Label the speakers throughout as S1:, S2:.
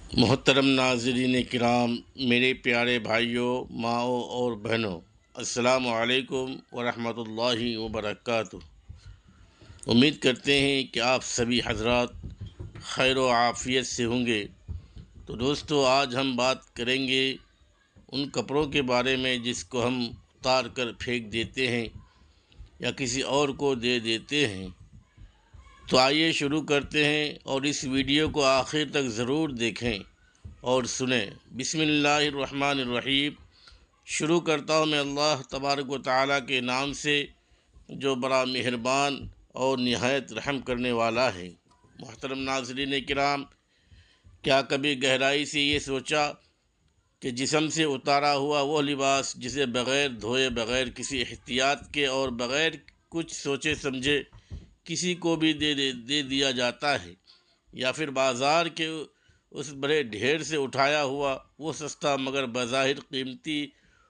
S1: محترم ناظرین کرام، میرے پیارے بھائیوں، ماؤں اور بہنوں، السلام علیکم ورحمۃ اللہ وبرکاتہ۔ امید کرتے ہیں کہ آپ سبھی حضرات خیر و عافیت سے ہوں گے۔ تو دوستو، آج ہم بات کریں گے ان کپڑوں کے بارے میں جس کو ہم اتار کر پھینک دیتے ہیں یا کسی اور کو دے دیتے ہیں۔ تو آئیے شروع کرتے ہیں، اور اس ویڈیو کو آخر تک ضرور دیکھیں اور سنیں۔ بسم اللہ الرحمن الرحیم۔ شروع کرتا ہوں میں اللہ تبارک و تعالیٰ کے نام سے، جو بڑا مہربان اور نہایت رحم کرنے والا ہے۔ محترم ناظرین کرام، کیا کبھی گہرائی سے یہ سوچا کہ جسم سے اتارا ہوا وہ لباس جسے بغیر دھوئے، بغیر کسی احتیاط کے اور بغیر کچھ سوچے سمجھے کسی کو بھی دے دیا جاتا ہے، یا پھر بازار کے اس بڑے ڈھیر سے اٹھایا ہوا وہ سستا مگر بظاہر قیمتی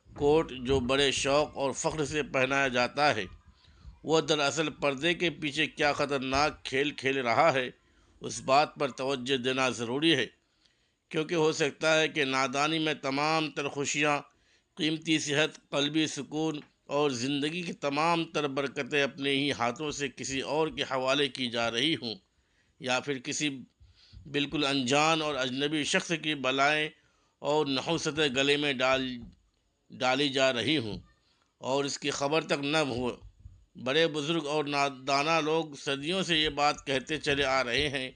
S1: کوٹ جو بڑے شوق اور فخر سے پہنایا جاتا ہے، وہ دراصل پردے کے پیچھے کیا خطرناک کھیل کھیل رہا ہے، اس بات پر توجہ دینا ضروری ہے، کیونکہ ہو سکتا ہے کہ نادانی میں تمام تر خوشیاں، قیمتی صحت، قلبی سکون اور زندگی کی تمام تر برکتیں اپنے ہی ہاتھوں سے کسی اور کے حوالے کی جا رہی ہوں، یا پھر کسی بالکل انجان اور اجنبی شخص کی بلائیں اور نحوستیں گلے میں ڈالی جا رہی ہوں، اور اس کی خبر تک نہ ہو۔ بڑے بزرگ اور دانا لوگ صدیوں سے یہ بات کہتے چلے آ رہے ہیں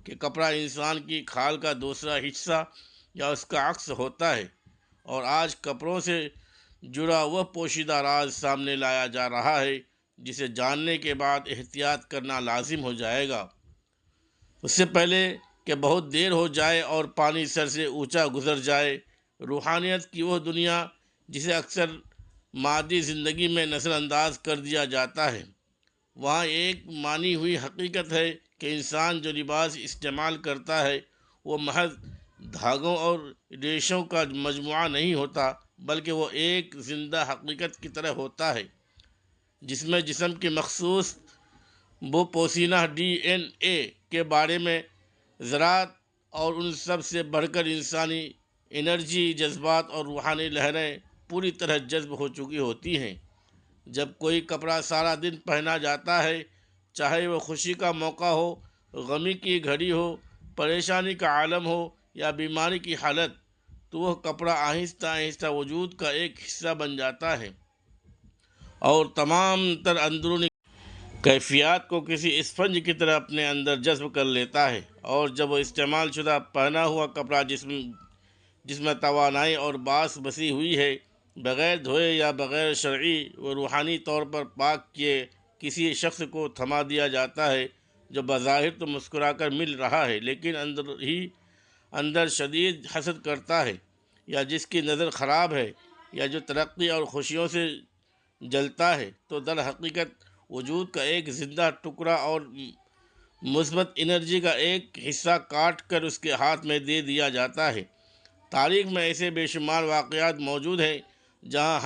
S1: کہ کپڑا انسان کی کھال کا دوسرا حصہ یا اس کا عکس ہوتا ہے، اور آج کپڑوں سے جڑا وہ پوشیدہ راز سامنے لایا جا رہا ہے جسے جاننے کے بعد احتیاط کرنا لازم ہو جائے گا، اس سے پہلے کہ بہت دیر ہو جائے اور پانی سر سے اونچا گزر جائے۔ روحانیت کی وہ دنیا جسے اکثر مادی زندگی میں نظر انداز کر دیا جاتا ہے، وہاں ایک مانی ہوئی حقیقت ہے کہ انسان جو لباس استعمال کرتا ہے وہ محض دھاگوں اور ریشوں کا مجموعہ نہیں ہوتا، بلکہ وہ ایک زندہ حقیقت کی طرح ہوتا ہے جس میں جسم کی مخصوص وہ پوسینہ ڈی این اے کے بارے میں زراعت اور ان سب سے بڑھ کر انسانی انرجی، جذبات اور روحانی لہریں پوری طرح جذب ہو چکی ہوتی ہیں۔ جب کوئی کپڑا سارا دن پہنا جاتا ہے، چاہے وہ خوشی کا موقع ہو، غمی کی گھڑی ہو، پریشانی کا عالم ہو یا بیماری کی حالت، تو وہ کپڑا آہستہ آہستہ وجود کا ایک حصہ بن جاتا ہے اور تمام تر اندرونی کیفیات کو کسی اسفنج کی طرح اپنے اندر جذب کر لیتا ہے، اور جب وہ استعمال شدہ پہنا ہوا کپڑا جس میں توانائی اور باس بسی ہوئی ہے، بغیر دھوئے یا بغیر شرعی و روحانی طور پر پاک کیے کسی شخص کو تھما دیا جاتا ہے، جو بظاہر تو مسکرا کر مل رہا ہے لیکن اندر شدید حسد کرتا ہے، یا جس کی نظر خراب ہے، یا جو ترقی اور خوشیوں سے جلتا ہے، تو در حقیقت وجود کا ایک زندہ ٹکڑا اور مثبت انرجی کا ایک حصہ کاٹ کر اس کے ہاتھ میں دے دیا جاتا ہے۔ تاریخ میں ایسے بے شمار واقعات موجود ہیں جہاں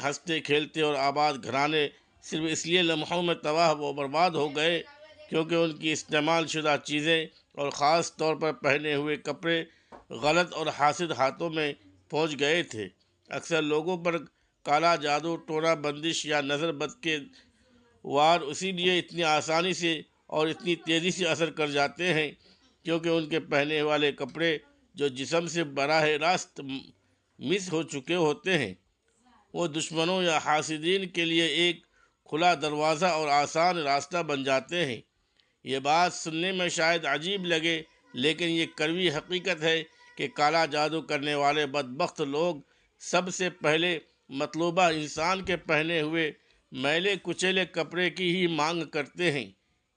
S1: ہنستے کھیلتے اور آباد گھرانے صرف اس لیے لمحوں میں تباہ و برباد ہو گئے کیونکہ ان کی استعمال شدہ چیزیں اور خاص طور پر پہنے ہوئے کپڑے غلط اور حاسد ہاتھوں میں پہنچ گئے تھے۔ اکثر لوگوں پر کالا جادو، ٹونا بندش یا نظر بد کے وار اسی لیے اتنی آسانی سے اور اتنی تیزی سے اثر کر جاتے ہیں کیونکہ ان کے پہنے والے کپڑے جو جسم سے براہ راست مس ہو چکے ہوتے ہیں، وہ دشمنوں یا حاسدین کے لیے ایک کھلا دروازہ اور آسان راستہ بن جاتے ہیں۔ یہ بات سننے میں شاید عجیب لگے، لیکن یہ کڑوی حقیقت ہے کہ کالا جادو کرنے والے بدبخت لوگ سب سے پہلے مطلوبہ انسان کے پہنے ہوئے میلے کچیلے کپڑے کی ہی مانگ کرتے ہیں،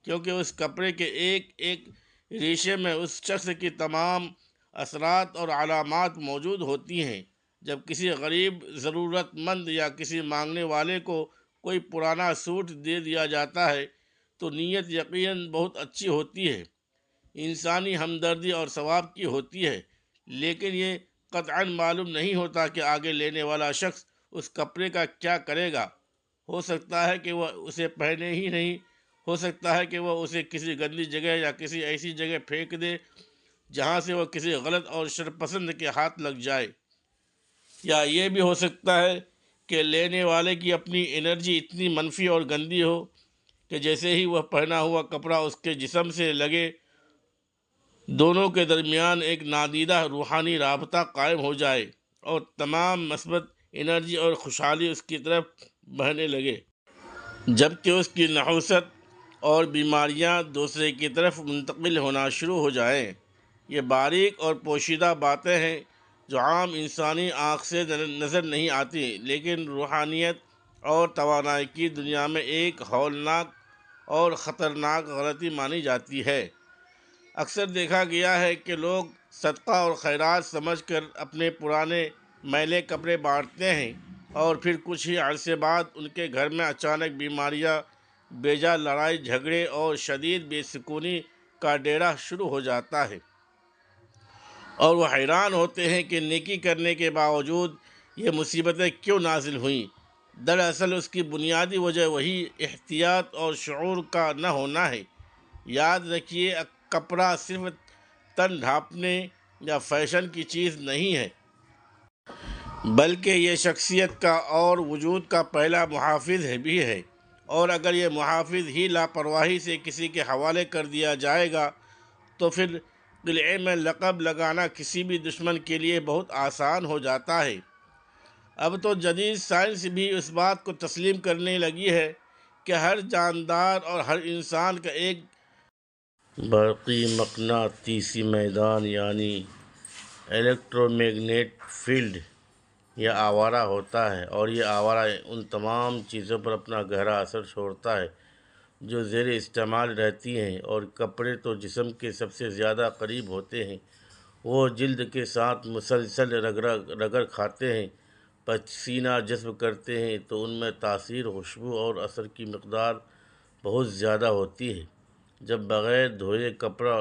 S1: کیونکہ اس کپڑے کے ایک ایک ریشے میں اس شخص کی تمام اثرات اور علامات موجود ہوتی ہیں۔ جب کسی غریب، ضرورت مند یا کسی مانگنے والے کو کوئی پرانا سوٹ دے دیا جاتا ہے تو نیت یقیناً بہت اچھی ہوتی ہے، انسانی ہمدردی اور ثواب کی ہوتی ہے، لیکن یہ قطعاً معلوم نہیں ہوتا کہ آگے لینے والا شخص اس کپڑے کا کیا کرے گا۔ ہو سکتا ہے کہ وہ اسے پہنے ہی نہیں، ہو سکتا ہے کہ وہ اسے کسی گندی جگہ یا کسی ایسی جگہ پھینک دے جہاں سے وہ کسی غلط اور شرپسند کے ہاتھ لگ جائے، یا یہ بھی ہو سکتا ہے کہ لینے والے کی اپنی انرجی اتنی منفی اور گندی ہو کہ جیسے ہی وہ پہنا ہوا کپڑا اس کے جسم سے لگے، دونوں کے درمیان ایک نادیدہ روحانی رابطہ قائم ہو جائے اور تمام مثبت انرجی اور خوشحالی اس کی طرف بہنے لگے، جبکہ اس کی نحوست اور بیماریاں دوسرے کی طرف منتقل ہونا شروع ہو جائیں۔ یہ باریک اور پوشیدہ باتیں ہیں جو عام انسانی آنکھ سے نظر نہیں آتی، لیکن روحانیت اور توانائی کی دنیا میں ایک ہولناک اور خطرناک غلطی مانی جاتی ہے۔ اکثر دیکھا گیا ہے کہ لوگ صدقہ اور خیرات سمجھ کر اپنے پرانے میلے کپڑے بانٹتے ہیں، اور پھر کچھ ہی عرصے بعد ان کے گھر میں اچانک بیماریاں، بیجا لڑائی جھگڑے اور شدید بے سکونی کا ڈیرا شروع ہو جاتا ہے، اور وہ حیران ہوتے ہیں کہ نیکی کرنے کے باوجود یہ مصیبتیں کیوں نازل ہوئیں۔ دراصل اس کی بنیادی وجہ وہی احتیاط اور شعور کا نہ ہونا ہے۔ یاد رکھیے، کپڑا صرف تن ڈھانپنے یا فیشن کی چیز نہیں ہے، بلکہ یہ شخصیت کا اور وجود کا پہلا محافظ بھی ہے، اور اگر یہ محافظ ہی لاپرواہی سے کسی کے حوالے کر دیا جائے گا تو پھر قلعے میں لقب لگانا کسی بھی دشمن کے لیے بہت آسان ہو جاتا ہے۔ اب تو جدید سائنس بھی اس بات کو تسلیم کرنے لگی ہے کہ ہر جاندار اور ہر انسان کا ایک برقی مقناطیسی میدان یعنی الیکٹرو میگنیٹ فیلڈ یا آوارہ ہوتا ہے، اور یہ آوارہ ان تمام چیزوں پر اپنا گہرا اثر چھوڑتا ہے جو زیر استعمال رہتی ہیں، اور کپڑے تو جسم کے سب سے زیادہ قریب ہوتے ہیں۔ وہ جلد کے ساتھ مسلسل رگڑ کھاتے ہیں، پسینہ جذب کرتے ہیں، تو ان میں تاثیر، خوشبو اور اثر کی مقدار بہت زیادہ ہوتی ہے۔ جب بغیر دھوئے کپڑا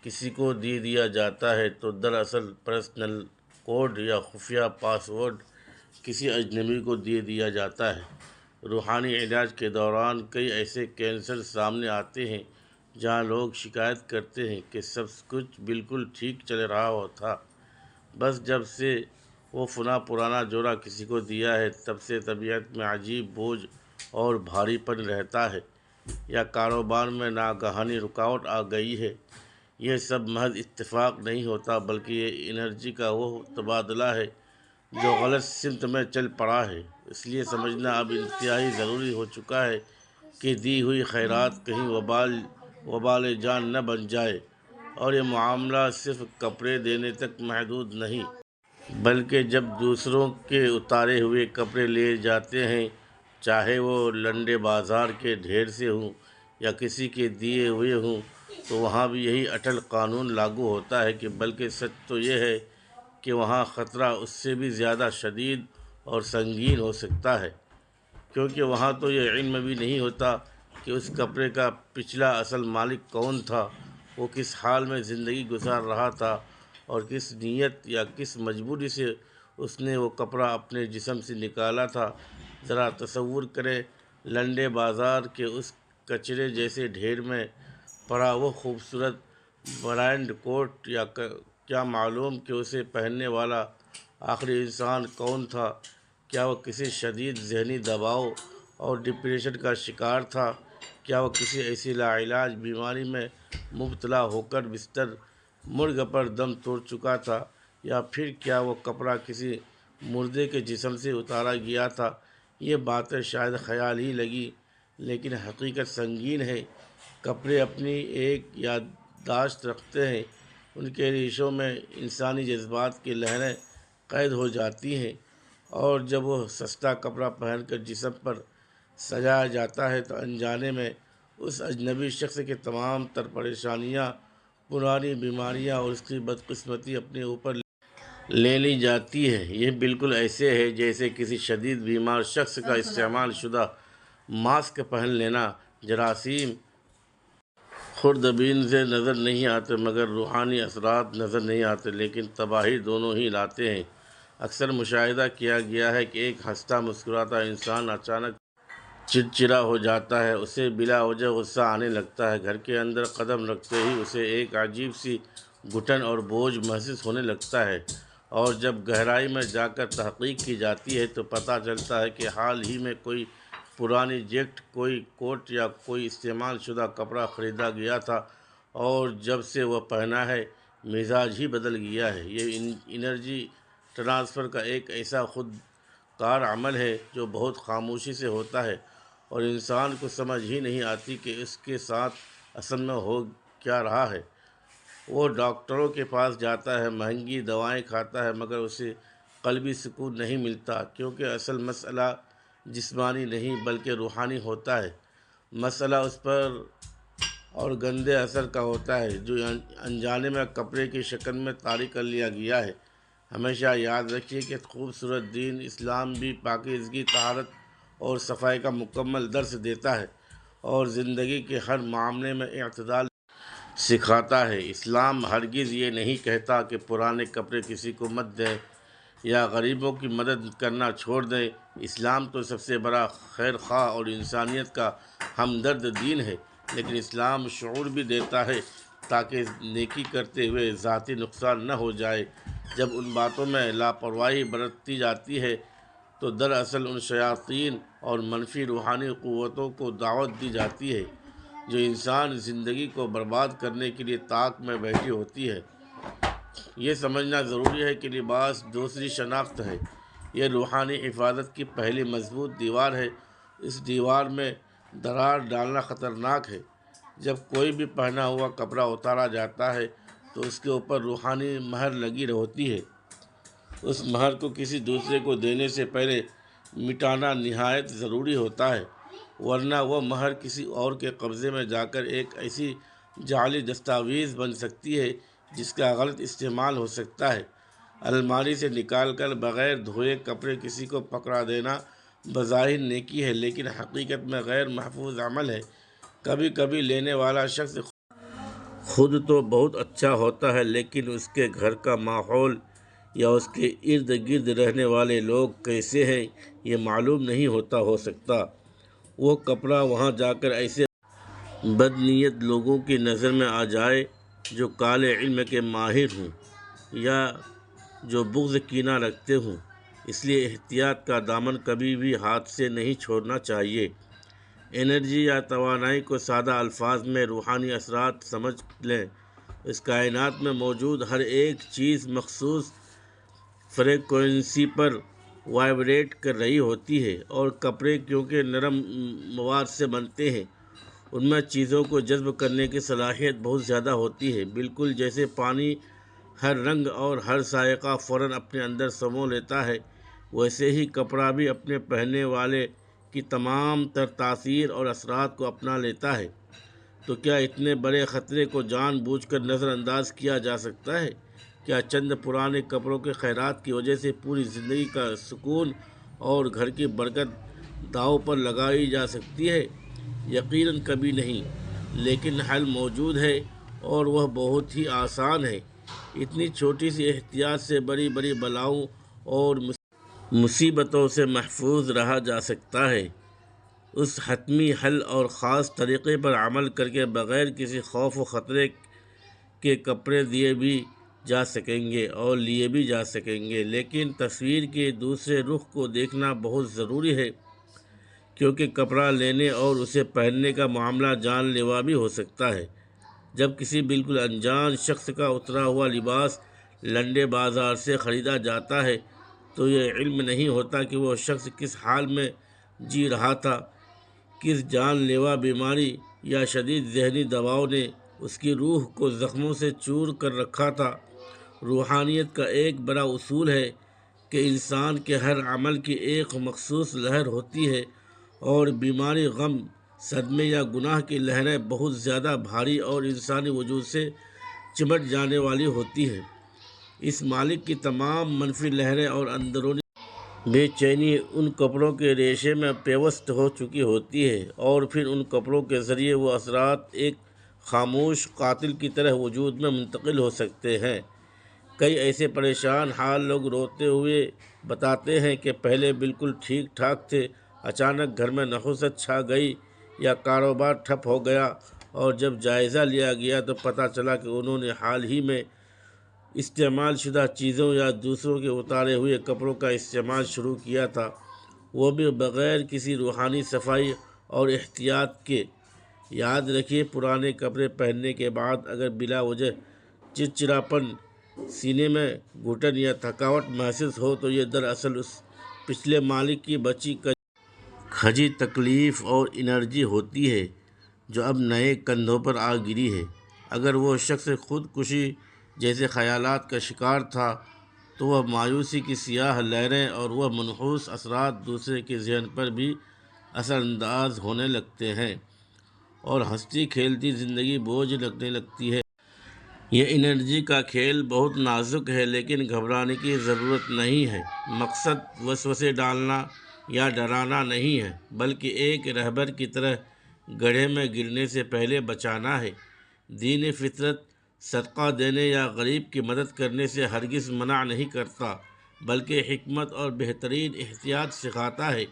S1: کسی کو دے دیا جاتا ہے تو دراصل پرسنل کوڈ یا خفیہ پاس ورڈ کسی اجنبی کو دے دیا جاتا ہے۔ روحانی علاج کے دوران کئی ایسے کیسز سامنے آتے ہیں جہاں لوگ شکایت کرتے ہیں کہ سب کچھ بالکل ٹھیک چل رہا تھا، بس جب سے وہ فلاں پرانا جوڑا کسی کو دیا ہے تب سے طبیعت میں عجیب بوجھ اور بھاری پن رہتا ہے، یا کاروبار میں ناگہانی رکاوٹ آ گئی ہے۔ یہ سب محض اتفاق نہیں ہوتا، بلکہ یہ انرجی کا وہ تبادلہ ہے جو غلط سمت میں چل پڑا ہے۔ اس لیے سمجھنا اب انتہائی ضروری ہو چکا ہے کہ دی ہوئی خیرات کہیں وبال جان نہ بن جائے، اور یہ معاملہ صرف کپڑے دینے تک محدود نہیں، بلکہ جب دوسروں کے اتارے ہوئے کپڑے لے جاتے ہیں، چاہے وہ لنڈے بازار کے ڈھیر سے ہوں یا کسی کے دیے ہوئے ہوں، تو وہاں بھی یہی اٹل قانون لاگو ہوتا ہے کہ بلکہ سچ تو یہ ہے کہ وہاں خطرہ اس سے بھی زیادہ شدید اور سنگین ہو سکتا ہے، کیونکہ وہاں تو یہ علم بھی نہیں ہوتا کہ اس کپڑے کا پچھلا اصل مالک کون تھا، وہ کس حال میں زندگی گزار رہا تھا، اور کس نیت یا کس مجبوری سے اس نے وہ کپڑا اپنے جسم سے نکالا تھا۔ ذرا تصور کریں، لنڈے بازار کے اس کچرے جیسے ڈھیر میں پڑا وہ خوبصورت برانڈ کوٹ، یا کیا معلوم کہ اسے پہننے والا آخری انسان کون تھا؟ کیا وہ کسی شدید ذہنی دباؤ اور ڈپریشن کا شکار تھا؟ کیا وہ کسی ایسی لاعلاج بیماری میں مبتلا ہو کر بستر مرگ پر دم توڑ چکا تھا؟ یا پھر کیا وہ کپڑا کسی مردے کے جسم سے اتارا گیا تھا؟ یہ باتیں شاید خیال ہی لگی، لیکن حقیقت سنگین ہے۔ کپڑے اپنی ایک یادداشت رکھتے ہیں، ان کے ریشوں میں انسانی جذبات کی لہریں قید ہو جاتی ہیں، اور جب وہ سستا کپڑا پہن کر جسم پر سجایا جاتا ہے تو انجانے میں اس اجنبی شخص کے تمام تر پریشانیاں، پرانی بیماریاں اور اس کی بدقسمتی اپنے اوپر لے لی جاتی ہے۔ یہ بالکل ایسے ہے جیسے کسی شدید بیمار شخص کا استعمال شدہ ماسک پہن لینا۔ جراثیم خوردبین سے نظر نہیں آتے، مگر روحانی اثرات نظر نہیں آتے، لیکن تباہی دونوں ہی لاتے ہیں۔ اکثر مشاہدہ کیا گیا ہے کہ ایک ہنستا مسکراتا انسان اچانک چڑچڑا ہو جاتا ہے، اسے بلا وجہ غصہ آنے لگتا ہے، گھر کے اندر قدم رکھتے ہی اسے ایک عجیب سی گھٹن اور بوجھ محسوس ہونے لگتا ہے، اور جب گہرائی میں جا کر تحقیق کی جاتی ہے تو پتہ چلتا ہے کہ حال ہی میں کوئی پرانی جیکٹ، کوئی کوٹ یا کوئی استعمال شدہ کپڑا خریدا گیا تھا، اور جب سے وہ پہنا ہے مزاج ہی بدل گیا ہے۔ یہ انرجی ٹرانسفر کا ایک ایسا خود کار عمل ہے جو بہت خاموشی سے ہوتا ہے، اور انسان کو سمجھ ہی نہیں آتی کہ اس کے ساتھ اصل میں ہو کیا رہا ہے۔ وہ ڈاکٹروں کے پاس جاتا ہے، مہنگی دوائیں کھاتا ہے، مگر اسے قلبی سکون نہیں ملتا، کیونکہ اصل مسئلہ جسمانی نہیں بلکہ روحانی ہوتا ہے۔ مسئلہ اس پر اور گندے اثر کا ہوتا ہے جو انجانے میں کپڑے کی شکل میں طاری کر لیا گیا ہے۔ ہمیشہ یاد رکھیے کہ خوبصورت دین اسلام بھی پاکیزگی، طہارت اور صفائی کا مکمل درس دیتا ہے، اور زندگی کے ہر معاملے میں اعتدال سکھاتا ہے۔ اسلام ہرگز یہ نہیں کہتا کہ پرانے کپڑے کسی کو مت دیں یا غریبوں کی مدد کرنا چھوڑ دیں۔ اسلام تو سب سے بڑا خیر خواہ اور انسانیت کا ہمدرد دین ہے، لیکن اسلام شعور بھی دیتا ہے تاکہ نیکی کرتے ہوئے ذاتی نقصان نہ ہو جائے۔ جب ان باتوں میں لاپرواہی برتی جاتی ہے تو دراصل ان شیاطین اور منفی روحانی قوتوں کو دعوت دی جاتی ہے جو انسان زندگی کو برباد کرنے کے لیے طاق میں بیٹھی ہوتی ہے۔ یہ سمجھنا ضروری ہے کہ لباس دوسری شناخت ہے، یہ روحانی حفاظت کی پہلی مضبوط دیوار ہے۔ اس دیوار میں درار ڈالنا خطرناک ہے۔ جب کوئی بھی پہنا ہوا کپڑا اتارا جاتا ہے تو اس کے اوپر روحانی مہر لگی ہوتی ہے۔ اس مہر کو کسی دوسرے کو دینے سے پہلے مٹانا نہایت ضروری ہوتا ہے، ورنہ وہ مہر کسی اور کے قبضے میں جا کر ایک ایسی جعلی دستاویز بن سکتی ہے جس کا غلط استعمال ہو سکتا ہے۔ الماری سے نکال کر بغیر دھوئے کپڑے کسی کو پکڑا دینا بظاہر نیکی ہے، لیکن حقیقت میں غیر محفوظ عمل ہے۔ کبھی کبھی لینے والا شخص خود تو بہت اچھا ہوتا ہے، لیکن اس کے گھر کا ماحول یا اس کے ارد گرد رہنے والے لوگ کیسے ہیں یہ معلوم نہیں ہو سکتا۔ وہ کپڑا وہاں جا کر ایسے بدنیت لوگوں کی نظر میں آ جائے جو کالے علم کے ماہر ہوں یا جو بغض کینہ رکھتے ہوں۔ اس لیے احتیاط کا دامن کبھی بھی ہاتھ سے نہیں چھوڑنا چاہیے۔ انرجی یا توانائی کو سادہ الفاظ میں روحانی اثرات سمجھ لیں۔ اس کائنات میں موجود ہر ایک چیز مخصوص فریکوئنسی پر وائبریٹ کر رہی ہوتی ہے، اور کپڑے کیونکہ نرم مواد سے بنتے ہیں ان میں چیزوں کو جذب کرنے کی صلاحیت بہت زیادہ ہوتی ہے۔ بالکل جیسے پانی ہر رنگ اور ہر ذائقہ فوراً اپنے اندر سمو لیتا ہے، ویسے ہی کپڑا بھی اپنے پہننے والے کی تمام تر تاثیر اور اثرات کو اپنا لیتا ہے۔ تو کیا اتنے بڑے خطرے کو جان بوجھ کر نظر انداز کیا جا سکتا ہے؟ کیا چند پرانے کپڑوں کے خیرات کی وجہ سے پوری زندگی کا سکون اور گھر کی برکت داؤ پر لگائی جا سکتی ہے؟ یقیناً کبھی نہیں، لیکن حل موجود ہے اور وہ بہت ہی آسان ہے۔ اتنی چھوٹی سی احتیاط سے بڑی بڑی بلاؤں اور مصیبتوں سے محفوظ رہا جا سکتا ہے۔ اس حتمی حل اور خاص طریقے پر عمل کر کے بغیر کسی خوف و خطرے کے کپڑے دیے بھی جا سکیں گے اور لیے بھی جا سکیں گے، لیکن تصویر کے دوسرے رخ کو دیکھنا بہت ضروری ہے، کیونکہ کپڑا لینے اور اسے پہننے کا معاملہ جان لیوا بھی ہو سکتا ہے۔ جب کسی بالکل انجان شخص کا اترا ہوا لباس لنڈے بازار سے خریدا جاتا ہے تو یہ علم نہیں ہوتا کہ وہ شخص کس حال میں جی رہا تھا، کس جان لیوا بیماری یا شدید ذہنی دباؤ نے اس کی روح کو زخموں سے چور کر رکھا تھا۔ روحانیت کا ایک بڑا اصول ہے کہ انسان کے ہر عمل کی ایک مخصوص لہر ہوتی ہے، اور بیماری، غم، صدمے یا گناہ کی لہریں بہت زیادہ بھاری اور انسانی وجود سے چمٹ جانے والی ہوتی ہیں۔ اس مالک کی تمام منفی لہریں اور اندرونی بے چینی ان کپڑوں کے ریشے میں پیوست ہو چکی ہوتی ہے، اور پھر ان کپڑوں کے ذریعے وہ اثرات ایک خاموش قاتل کی طرح وجود میں منتقل ہو سکتے ہیں۔ کئی ایسے پریشان حال لوگ روتے ہوئے بتاتے ہیں کہ پہلے بالکل ٹھیک ٹھاک تھے، اچانک گھر میں نحوست چھا گئی یا کاروبار ٹھپ ہو گیا اور جب جائزہ لیا گیا تو پتہ چلا کہ انہوں نے حال ہی میں استعمال شدہ چیزوں یا دوسروں کے اتارے ہوئے کپڑوں کا استعمال شروع کیا تھا، وہ بھی بغیر کسی روحانی صفائی اور احتیاط کے۔ یاد رکھیے، پرانے کپڑے پہننے کے بعد اگر بلا وجہ چڑچڑاپن، سینے میں گھٹن یا تھکاوٹ محسوس ہو تو یہ دراصل اس پچھلے مالک کی بچی کھجی تکلیف اور انرجی ہوتی ہے جو اب نئے کندھوں پر آ گری ہے۔ اگر وہ شخص خودکشی جیسے خیالات کا شکار تھا تو وہ مایوسی کی سیاہ لہریں اور وہ منحوس اثرات دوسرے کے ذہن پر بھی اثر انداز ہونے لگتے ہیں اور ہنستی کھیلتی زندگی بوجھ لگنے لگتی ہے۔ یہ انرجی کا کھیل بہت نازک ہے، لیکن گھبرانے کی ضرورت نہیں ہے۔ مقصد وسوسے ڈالنا یا ڈرانا نہیں ہے، بلکہ ایک رہبر کی طرح گڑھے میں گرنے سے پہلے بچانا ہے۔ دین فطرت صدقہ دینے یا غریب کی مدد کرنے سے ہرگز منع نہیں کرتا، بلکہ حکمت اور بہترین احتیاط سکھاتا ہے۔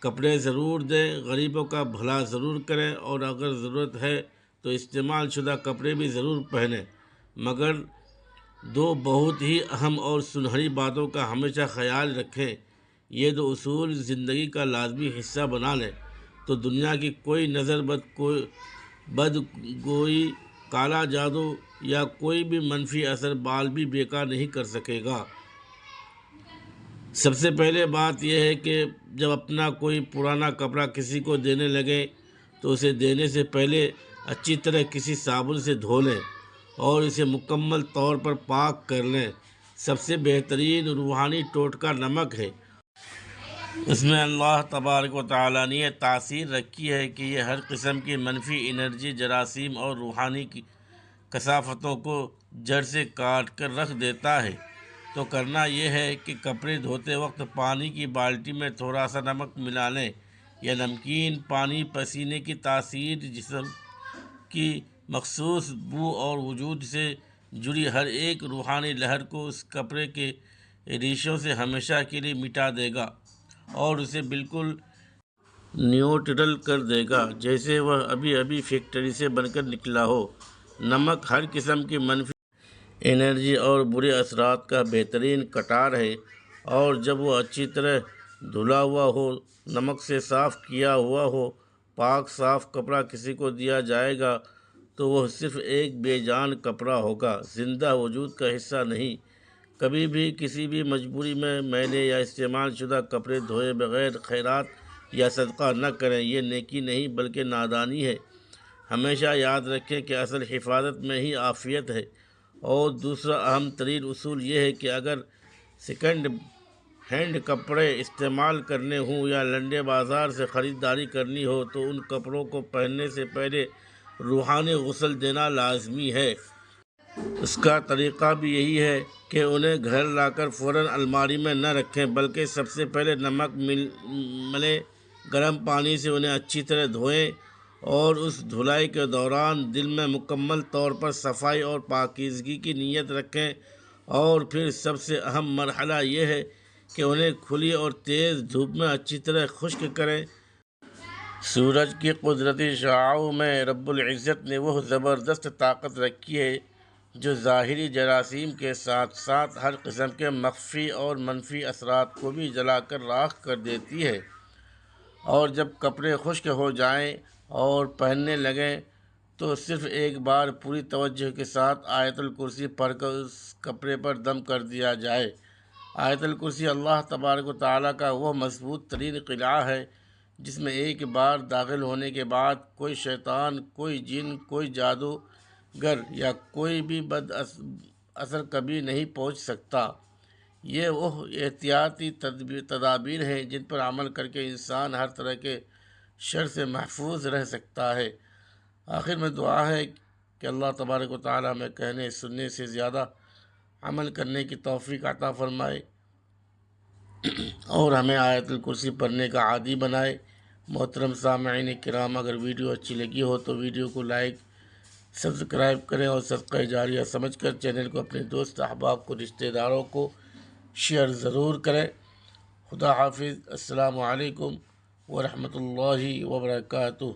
S1: کپڑے ضرور دیں، غریبوں کا بھلا ضرور کریں، اور اگر ضرورت ہے تو استعمال شدہ کپڑے بھی ضرور پہنیں، مگر دو بہت ہی اہم اور سنہری باتوں کا ہمیشہ خیال رکھیں۔ یہ دو اصول زندگی کا لازمی حصہ بنا لیں تو دنیا کی کوئی نظر بد گوئی، کالا جادو یا کوئی بھی منفی اثر بال بھی بیکار نہیں کر سکے گا۔ سب سے پہلے بات یہ ہے کہ جب اپنا کوئی پرانا کپڑا کسی کو دینے لگیں تو اسے دینے سے پہلے اچھی طرح کسی صابن سے دھو لیں اور اسے مکمل طور پر پاک کر لیں۔ سب سے بہترین روحانی ٹوٹکا نمک ہے۔ اس میں اللہ تبارک و تعالیٰ نے یہ تاثیر رکھی ہے کہ یہ ہر قسم کی منفی انرجی، جراثیم اور روحانی کی کثافتوں کو جڑ سے کاٹ کر رکھ دیتا ہے۔ تو کرنا یہ ہے کہ کپڑے دھوتے وقت پانی کی بالٹی میں تھوڑا سا نمک ملا لیں یا نمکین پانی۔ پسینے کی تاثیر، جسم کی مخصوص بو اور وجود سے جڑی ہر ایک روحانی لہر کو اس کپڑے کے ریشوں سے ہمیشہ کے لیے مٹا دے گا اور اسے بالکل نیوٹرل کر دے گا، جیسے وہ ابھی فیکٹری سے بن کر نکلا ہو۔ نمک ہر قسم کی منفی انرجی اور برے اثرات کا بہترین کٹار ہے، اور جب وہ اچھی طرح دھلا ہوا ہو، نمک سے صاف کیا ہوا ہو، پاک صاف کپڑا کسی کو دیا جائے گا تو وہ صرف ایک بے جان کپڑا ہوگا، زندہ وجود کا حصہ نہیں۔ کبھی بھی کسی بھی مجبوری میں میلے یا استعمال شدہ کپڑے دھوئے بغیر خیرات یا صدقہ نہ کریں، یہ نیکی نہیں بلکہ نادانی ہے۔ ہمیشہ یاد رکھیں کہ اصل حفاظت میں ہی عافیت ہے۔ اور دوسرا اہم ترین اصول یہ ہے کہ اگر سیکنڈ ہینڈ کپڑے استعمال کرنے ہوں یا لنڈے بازار سے خریداری کرنی ہو تو ان کپڑوں کو پہننے سے پہلے روحانی غسل دینا لازمی ہے۔ اس کا طریقہ بھی یہی ہے کہ انہیں گھر لا کر فوراً الماری میں نہ رکھیں، بلکہ سب سے پہلے نمک ملے گرم پانی سے انہیں اچھی طرح دھوئیں، اور اس دھلائی کے دوران دل میں مکمل طور پر صفائی اور پاکیزگی کی نیت رکھیں۔ اور پھر سب سے اہم مرحلہ یہ ہے کہ انہیں کھلی اور تیز دھوپ میں اچھی طرح خشک کریں۔ سورج کی قدرتی شعاعوں میں رب العزت نے وہ زبردست طاقت رکھی ہے جو ظاہری جراثیم کے ساتھ ساتھ ہر قسم کے مخفی اور منفی اثرات کو بھی جلا کر راکھ کر دیتی ہے۔ اور جب کپڑے خشک ہو جائیں اور پہننے لگیں تو صرف ایک بار پوری توجہ کے ساتھ آیت الکرسی پڑھ کر اس کپڑے پر دم کر دیا جائے۔ آیت الکرسی اللہ تبارک و تعالیٰ کا وہ مضبوط ترین قلعہ ہے جس میں ایک بار داخل ہونے کے بعد کوئی شیطان، کوئی جن، کوئی جادوگر یا کوئی بھی بد اثر کبھی نہیں پہنچ سکتا۔ یہ وہ احتیاطی تدابیر ہیں جن پر عمل کر کے انسان ہر طرح کے شر سے محفوظ رہ سکتا ہے۔ آخر میں دعا ہے کہ اللہ تبارک و تعالیٰ ہمیں کہنے سننے سے زیادہ عمل کرنے کی توفیق عطا فرمائے اور ہمیں آیت الکرسی پڑھنے کا عادی بنائے۔ محترم سامعین کرام، اگر ویڈیو اچھی لگی ہو تو ویڈیو کو لائک، سبسکرائب کریں اور صدقہ جاریہ سمجھ کر چینل کو اپنے دوست احباب کو، رشتہ داروں کو شیئر ضرور کریں۔ خدا حافظ۔ السلام علیکم ورحمۃ اللہ وبرکاتہ۔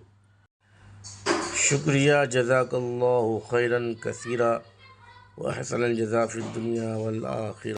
S1: شکریہ، جزاک اللہ خیرا کثیرا، وحسن الجزاء فی الدنیا والآخرہ۔